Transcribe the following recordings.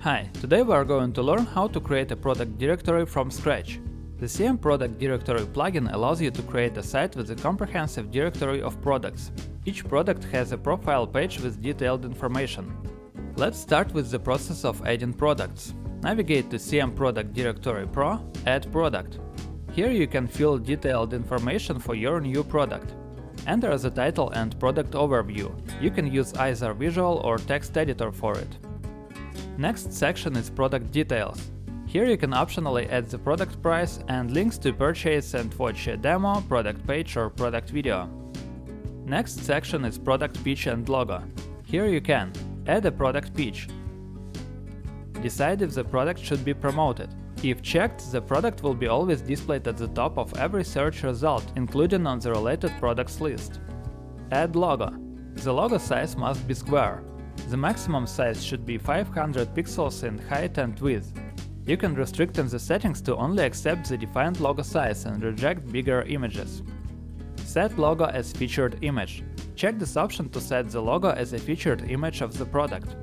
Hi, today we are going to learn how to create a product directory from scratch. The CM Product Directory plugin allows you to create a site with a comprehensive directory of products. Each product has a profile page with detailed information. Let's start with the process of adding products. Navigate to CM Product Directory Pro, Add Product. Here you can fill detailed information for your new product. Enter the title and product overview. You can use either visual or text editor for it. Next section is Product Details. Here you can optionally add the product price and links to purchase and watch a demo, product page or product video. Next section is Product Pitch and Logo. Here you can add a product pitch. Decide if the product should be promoted. If checked, the product will be always displayed at the top of every search result, including on the related products list. Add logo. The logo size must be square. The maximum size should be 500 pixels in height and width. You can restrict in the settings to only accept the defined logo size and reject bigger images. Set logo as featured image. Check this option to set the logo as a featured image of the product.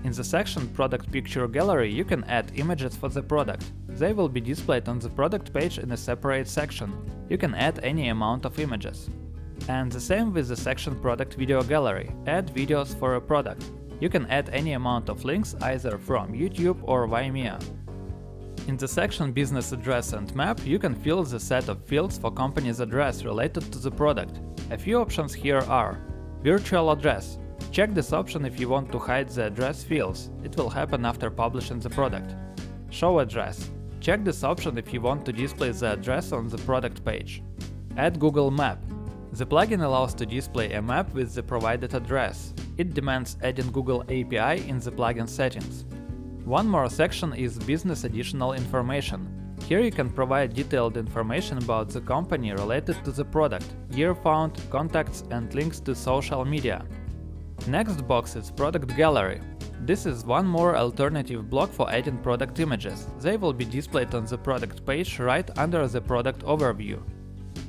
In the section Product Picture Gallery you can add images for the product. They will be displayed on the product page in a separate section. You can add any amount of images. And the same with the section Product Video Gallery. Add videos for a product. You can add any amount of links either from YouTube or Vimeo. In the section Business Address and Map you can fill the set of fields for company's address related to the product. A few options here are Virtual Address. Check this option if you want to hide the address fields. It will happen after publishing the product. Show Address. Check this option if you want to display the address on the product page. Add Google Map. The plugin allows to display a map with the provided address. It demands adding Google API in the plugin settings. One more section is Business Additional Information. Here you can provide detailed information about the company related to the product, year found, contacts and links to social media. Next box is Product Gallery. This is one more alternative block for adding product images. They will be displayed on the product page right under the product overview.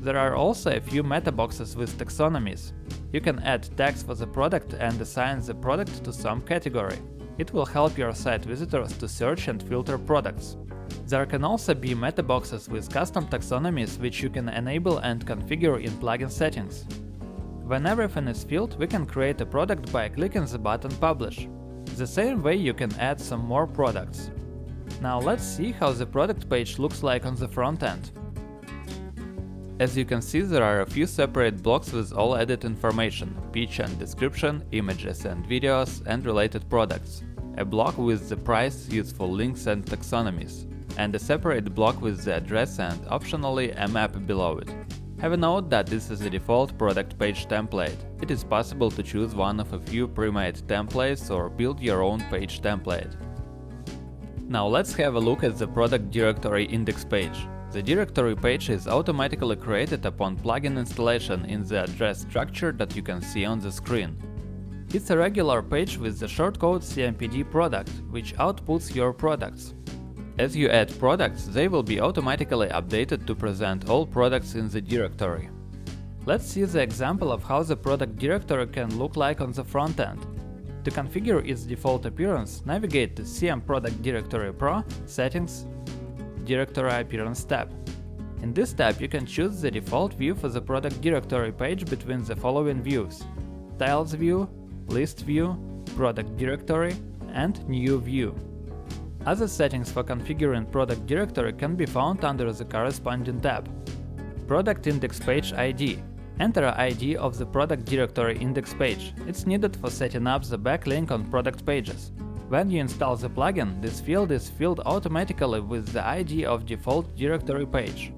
There are also a few meta boxes with taxonomies. You can add tags for the product and assign the product to some category. It will help your site visitors to search and filter products. There can also be meta boxes with custom taxonomies which you can enable and configure in plugin settings. When everything is filled, we can create a product by clicking the button Publish. The same way you can add some more products. Now let's see how the product page looks like on the front end. As you can see, there are a few separate blocks with all added information, pitch and description, images and videos, and related products. A block with the price, useful links and taxonomies. And a separate block with the address and optionally a map below it. Have a note that this is a default product page template. It is possible to choose one of a few pre-made templates or build your own page template. Now let's have a look at the product directory index page. The directory page is automatically created upon plugin installation in the address structure that you can see on the screen. It's a regular page with the shortcode CMPD product, which outputs your products. As you add products, they will be automatically updated to present all products in the directory. Let's see the example of how the product directory can look like on the front end. To configure its default appearance, navigate to CM Product Directory Pro, Settings, Directory Appearance tab. In this tab you can choose the default view for the product directory page between the following views: Styles view, List view, Product Directory, and New view. Other settings for configuring product directory can be found under the corresponding tab. Product Index Page ID. Enter ID of the product directory index page. It's needed for setting up the backlink on product pages. When you install the plugin, this field is filled automatically with the ID of default directory page.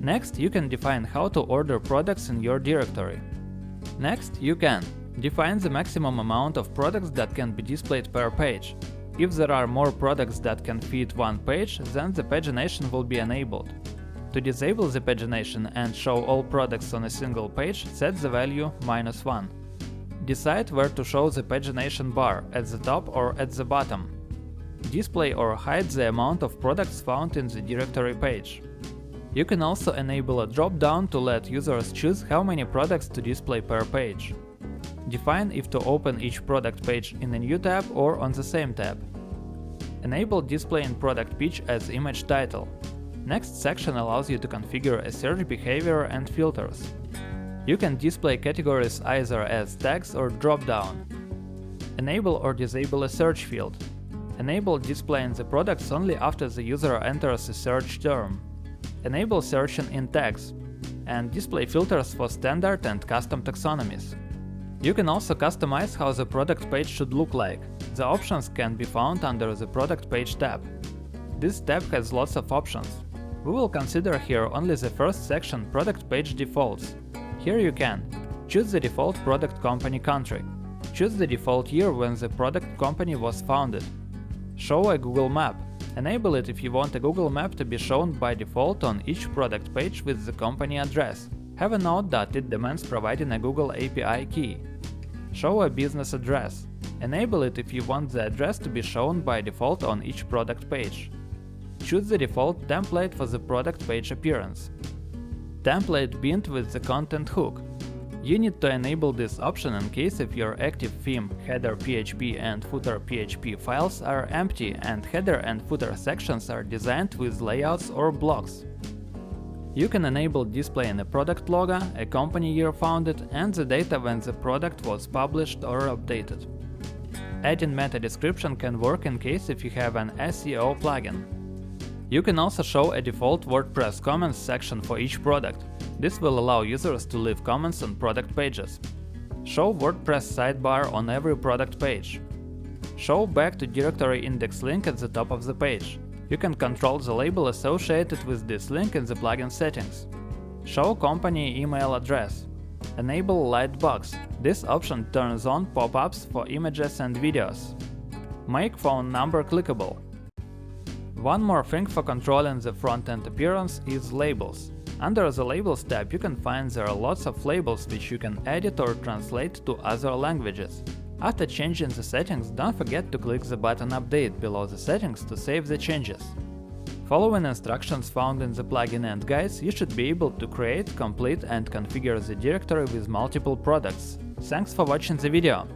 Next, you can define how to order products in your directory. Next, you can define the maximum amount of products that can be displayed per page. If there are more products that can fit one page, then the pagination will be enabled. To disable the pagination and show all products on a single page, set the value -1. Decide where to show the pagination bar, at the top or at the bottom. Display or hide the amount of products found in the directory page. You can also enable a drop-down to let users choose how many products to display per page. Define if to open each product page in a new tab or on the same tab. Enable display in product page as image title. Next section allows you to configure a search behavior and filters. You can display categories either as tags or drop-down. Enable or disable a search field. Enable displaying the products only after the user enters a search term. Enable searching in tags. And display filters for standard and custom taxonomies. You can also customize how the product page should look like. The options can be found under the Product Page tab. This tab has lots of options. We will consider here only the first section, Product Page Defaults. Here you can choose the default product company country, choose the default year when the product company was founded, show a Google Map. Enable it if you want a Google Map to be shown by default on each product page with the company address. Have a note that it demands providing a Google API key. Show a business address. Enable it if you want the address to be shown by default on each product page. Choose the default template for the product page appearance. Template bind with the content hook. You need to enable this option in case if your active theme header.php and footer.php files are empty and header and footer sections are designed with layouts or blocks. You can enable display in a product logo, a company year founded, and the data when the product was published or updated. Adding meta description can work in case if you have an SEO plugin. You can also show a default WordPress comments section for each product. This will allow users to leave comments on product pages. Show WordPress sidebar on every product page. Show back to directory index link at the top of the page. You can control the label associated with this link in the plugin settings. Show company email address. Enable Lightbox. This option turns on pop-ups for images and videos. Make phone number clickable. One more thing for controlling the front-end appearance is labels. Under the Labels tab you can find there are lots of labels which you can edit or translate to other languages. After changing the settings, don't forget to click the button Update below the settings to save the changes. Following instructions found in the plugin and guides, you should be able to create, complete and configure the directory with multiple products. Thanks for watching the video!